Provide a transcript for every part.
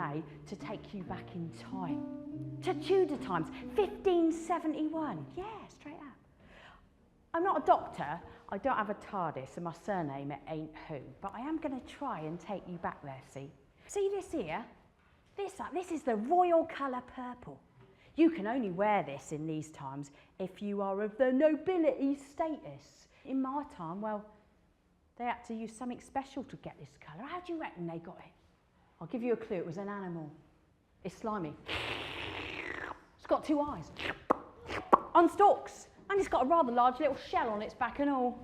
today to take you back in time. To Tudor times, 1571. Yeah, straight up. I'm not a doctor, I don't have a TARDIS, and my surname it ain't Who, but I am going to try and take you back there, see? See this here? This is the royal colour purple. You can only wear this in these times if you are of the nobility status. In my time, well, they had to use something special to get this colour. How do you reckon they got it? I'll give you a clue, it was an animal. It's slimy. It's got 2 eyes. On stalks. And it's got a rather large little shell on its back and all.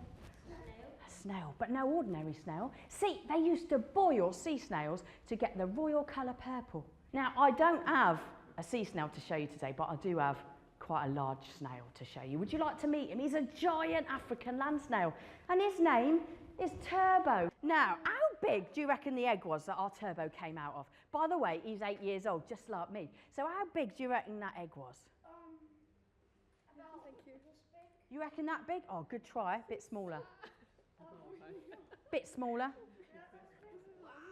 A snail, but no ordinary snail. See, they used to boil sea snails to get the royal colour purple. Now, I don't have a sea snail to show you today, but I do have quite a large snail to show you. Would you like to meet him? He's a giant African land snail, and his name is Turbo. Now, how big do you reckon the egg was that our Turbo came out of? By the way, he's 8 years old, just like me. So how big do you reckon that egg was? You reckon that big? Oh, good try. Bit smaller. Bit smaller.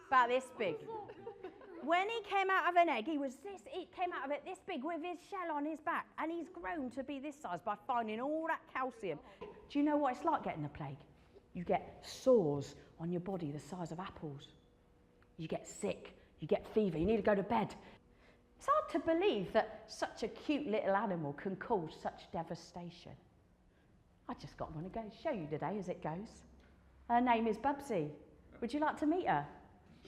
About this big. When he came out of an egg, he came out of it this big with his shell on his back, and he's grown to be this size by finding all that calcium. Do you know what it's like getting the plague? You get sores on your body the size of apples. You get sick, you get fever, you need to go to bed. It's hard to believe that such a cute little animal can cause such devastation. I just got one to go show you today as it goes. Her name is Bugsy. Would you like to meet her?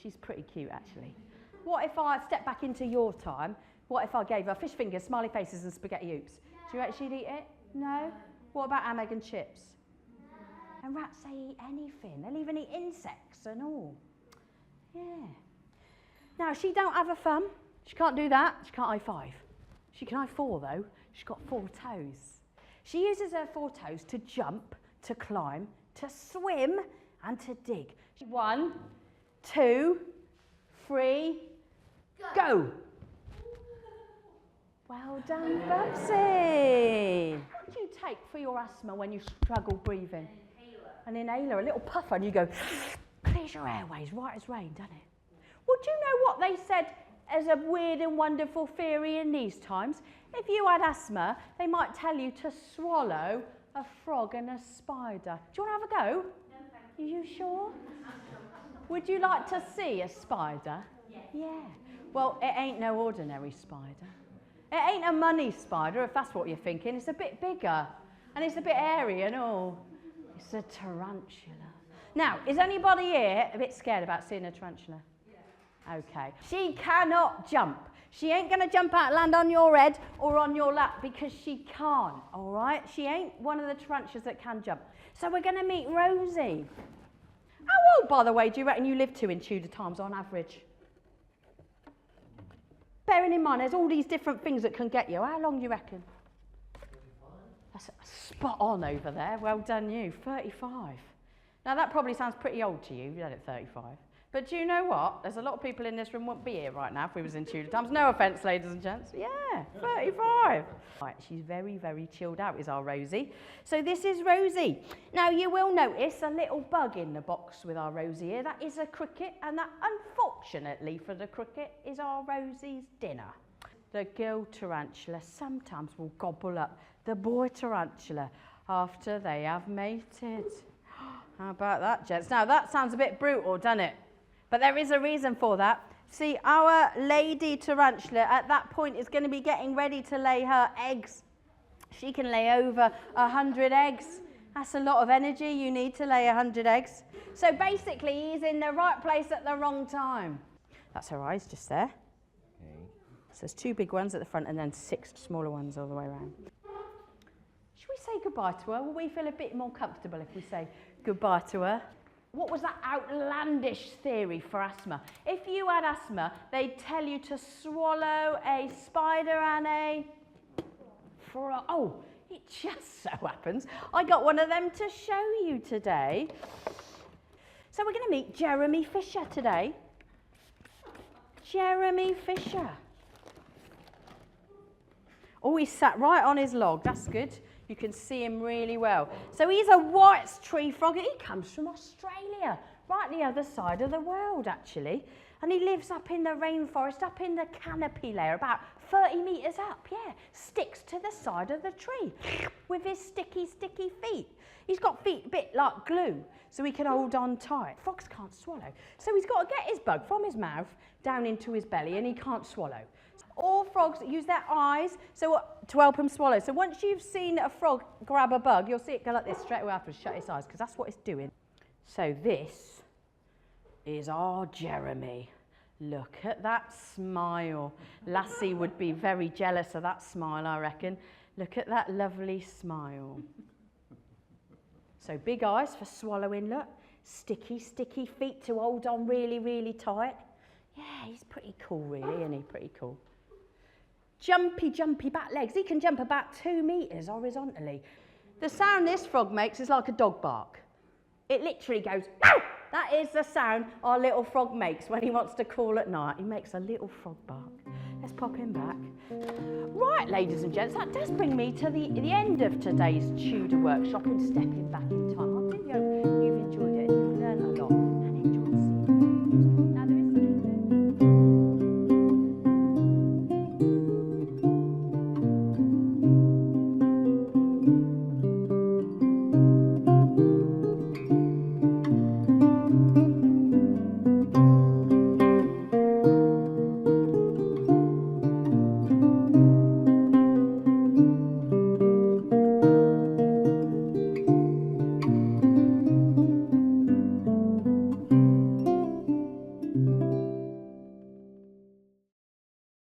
She's pretty cute, actually. What if I step back into your time? What if I gave her fish fingers, smiley faces and spaghetti hoops? Do you reckon she'd eat it? No? What about ham, egg and chips? No. And rats, they eat anything. They'll even eat insects and all. Yeah. Now, she don't have a thumb. She can't do that. She can't high five. She can high four, though. She's got 4 toes. She uses her 4 toes to jump, to climb, to swim, and to dig. 1, 2, 3, go! Well done, Bugsy. What do you take for your asthma when you struggle breathing? An inhaler, a little puffer, and you go, clears your airways, right as rain, doesn't it? Well, do you know what they said as a weird and wonderful theory in these times? If you had asthma, they might tell you to swallow a frog and a spider. Do you want to have a go? No, thank you. Are you sure? Would you like to see a spider? Yes. Yeah. Well, it ain't no ordinary spider. It ain't a money spider, if that's what you're thinking. It's a bit bigger, and it's a bit airy and all. It's a tarantula. Now, is anybody here a bit scared about seeing a tarantula? Yeah. Okay. She cannot jump. She ain't going to jump out and land on your head or on your lap because she can't, all right? She ain't one of the tarantulas that can jump. So we're going to meet Rosie. How old, by the way, do you reckon you lived to in Tudor times on average? Bearing in mind, there's all these different things that can get you. How long do you reckon? 35. That's spot on over there. Well done you, 35. Now, that probably sounds pretty old to you, at 35. But do you know what? There's a lot of people in this room wouldn't be here right now if we was in Tudor times. No offence, ladies and gents. Yeah, 35. Right, she's very, very chilled out, is our Rosie. So this is Rosie. Now, you will notice a little bug in the box with our Rosie here. That is a cricket, and that, unfortunately for the cricket, is our Rosie's dinner. The girl tarantula sometimes will gobble up the boy tarantula after they have mated. How about that, gents? Now, that sounds a bit brutal, doesn't it? But there is a reason for that. See, our lady tarantula at that point is going to be getting ready to lay her eggs. She can lay over 100 eggs. That's a lot of energy you need to lay 100 eggs. So basically, he's in the right place at the wrong time. That's her eyes just there. Okay. So there's 2 big ones at the front and then 6 smaller ones all the way around. Should we say goodbye to her? Will we feel a bit more comfortable if we say goodbye to her? What was that outlandish theory for asthma? If you had asthma, they'd tell you to swallow a spider and a frog. Oh, it just so happens I got one of them to show you today. So we're going to meet Jeremy Fisher today. Jeremy Fisher. Oh, he's sat right on his log. That's good. You can see him really well. So he's a white tree frog. He comes from Australia, right the other side of the world, actually. And he lives up in the rainforest, up in the canopy layer, about 30 metres up, yeah. Sticks to the side of the tree with his sticky, sticky feet. He's got feet a bit like glue, so he can hold on tight. Frogs can't swallow, so he's got to get his bug from his mouth down into his belly, and he can't swallow. All frogs use their eyes to help him swallow. So once you've seen a frog grab a bug, you'll see it go like this straight away after, shut its eyes, because that's what it's doing. So this is our Jeremy. Look at that smile. Lassie would be very jealous of that smile, I reckon. Look at that lovely smile. So big eyes for swallowing, look. Sticky, sticky feet to hold on really, really tight. Yeah, he's pretty cool, really, isn't he? Pretty cool. Jumpy, jumpy back legs. He can jump about 2 metres horizontally. The sound this frog makes is like a dog bark. It literally goes, "Ow!" That is the sound our little frog makes when he wants to call at night. He makes a little frog bark. Let's pop him back. Right, ladies and gents, that does bring me to the end of today's Tudor workshop and stepping back in time.